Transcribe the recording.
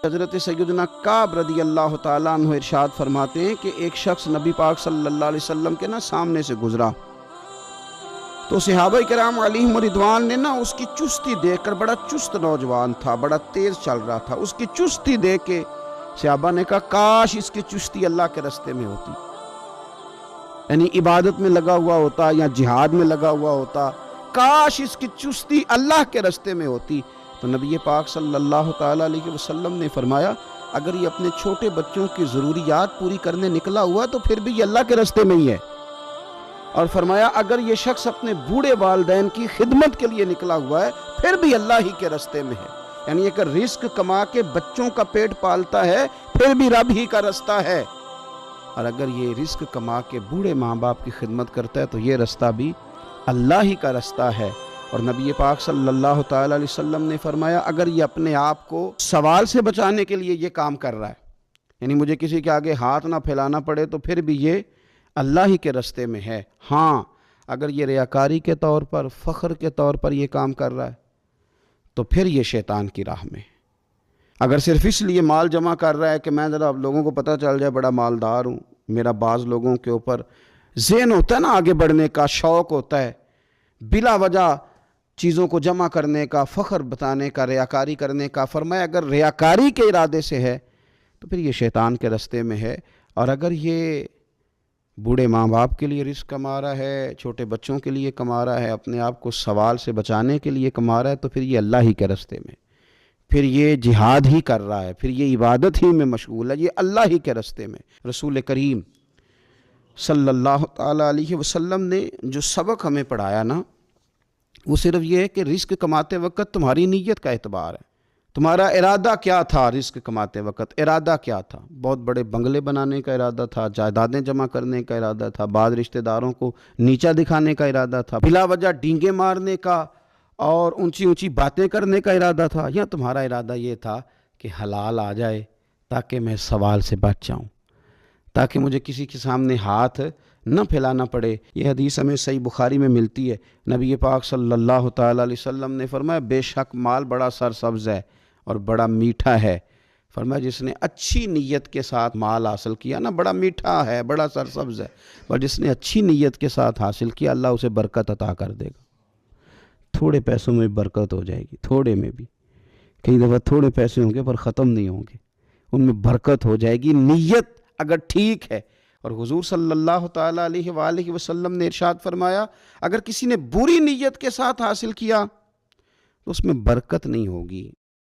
حضرت سیدنا کعب رضی اللہ تعالیٰ عنہ ارشاد فرماتے ہیں کہ ایک شخص نبی پاک صلی اللہ علیہ وسلم کے سامنے سے گزرا تو صحابہ کرام علیہم رضوان نے اس کی چستی دیکھ کر، بڑا چست نوجوان تھا، بڑا تیز چل رہا تھا، اس کی چستی دیکھ کے صحابہ نے کہا کاش اس کی چستی اللہ کے راستے میں ہوتی، یعنی عبادت میں لگا ہوا ہوتا یا جہاد میں لگا ہوا ہوتا، کاش اس کی چستی اللہ کے راستے میں ہوتی۔ تو نبی پاک صلی اللہ تعالیٰ علیہ وسلم نے فرمایا اگر یہ اپنے چھوٹے بچوں کی ضروریات پوری کرنے نکلا ہوا تو پھر بھی یہ اللہ کے راستے میں ہی ہے، اور فرمایا اگر یہ شخص اپنے بوڑھے والدین کی خدمت کے لیے نکلا ہوا ہے پھر بھی اللہ ہی کے راستے میں ہے، یعنی اگر رزق کما کے بچوں کا پیٹ پالتا ہے پھر بھی رب ہی کا راستہ ہے، اور اگر یہ رزق کما کے بوڑھے ماں باپ کی خدمت کرتا ہے تو یہ راستہ بھی اللہ ہی کا راستہ ہے۔ اور نبی پاک صلی اللہ تعالیٰ علیہ وسلم نے فرمایا اگر یہ اپنے آپ کو سوال سے بچانے کے لیے یہ کام کر رہا ہے، یعنی مجھے کسی کے آگے ہاتھ نہ پھیلانا پڑے، تو پھر بھی یہ اللہ ہی کے راستے میں ہے۔ ہاں اگر یہ ریاکاری کے طور پر، فخر کے طور پر یہ کام کر رہا ہے تو پھر یہ شیطان کی راہ میں۔ اگر صرف اس لیے مال جمع کر رہا ہے کہ میں ذرا لوگوں کو پتہ چل جائے بڑا مالدار ہوں، میرا بعض لوگوں کے اوپر ذہن ہوتا ہے آگے بڑھنے کا، شوق ہوتا ہے بلا وجہ چیزوں کو جمع کرنے کا، فخر بتانے کا، ریاکاری کرنے کا، فرمایا اگر ریاکاری کے ارادے سے ہے تو پھر یہ شیطان کے راستے میں ہے، اور اگر یہ بوڑھے ماں باپ کے لیے رزق کما رہا ہے، چھوٹے بچوں کے لیے کما رہا ہے، اپنے آپ کو سوال سے بچانے کے لیے کما رہا ہے تو پھر یہ اللہ ہی کے راستے میں، پھر یہ جہاد ہی کر رہا ہے، پھر یہ عبادت ہی میں مشغول ہے، یہ اللہ ہی کے راستے میں۔ رسول کریم صلی اللہ تعالیٰ علیہ وسلم نے جو سبق ہمیں پڑھایا وہ صرف یہ ہے کہ رزق کماتے وقت تمہاری نیت کا اعتبار ہے، تمہارا ارادہ کیا تھا، رزق کماتے وقت ارادہ کیا تھا۔ بہت بڑے بنگلے بنانے کا ارادہ تھا، جائیدادیں جمع کرنے کا ارادہ تھا، بعض رشتہ داروں کو نیچا دکھانے کا ارادہ تھا، بلا وجہ ڈینگے مارنے کا اور اونچی اونچی باتیں کرنے کا ارادہ تھا، یا تمہارا ارادہ یہ تھا کہ حلال آ جائے تاکہ میں سوال سے بچ جاؤں، تاکہ مجھے کسی کے سامنے ہاتھ نہ پھیلانا پڑے۔ یہ حدیث ہمیں صحیح بخاری میں ملتی ہے، نبی پاک صلی اللہ تعالیٰ علیہ وسلم نے فرمایا بے شک مال بڑا سرسبز ہے اور بڑا میٹھا ہے، فرمایا جس نے اچھی نیت کے ساتھ مال حاصل کیا بڑا میٹھا ہے، بڑا سرسبز ہے، اور جس نے اچھی نیت کے ساتھ حاصل کیا اللہ اسے برکت عطا کر دے گا۔ تھوڑے پیسوں میں برکت ہو جائے گی، تھوڑے میں بھی، کئی دفعہ تھوڑے پیسے ہوں گے پر ختم نہیں ہوں گے، ان میں برکت ہو جائے گی، نیت اگر ٹھیک ہے۔ اور حضور صلی اللہ تعالیٰ علیہ وآلہ وسلم نے ارشاد فرمایا اگر کسی نے بری نیت کے ساتھ حاصل کیا تو اس میں برکت نہیں ہوگی،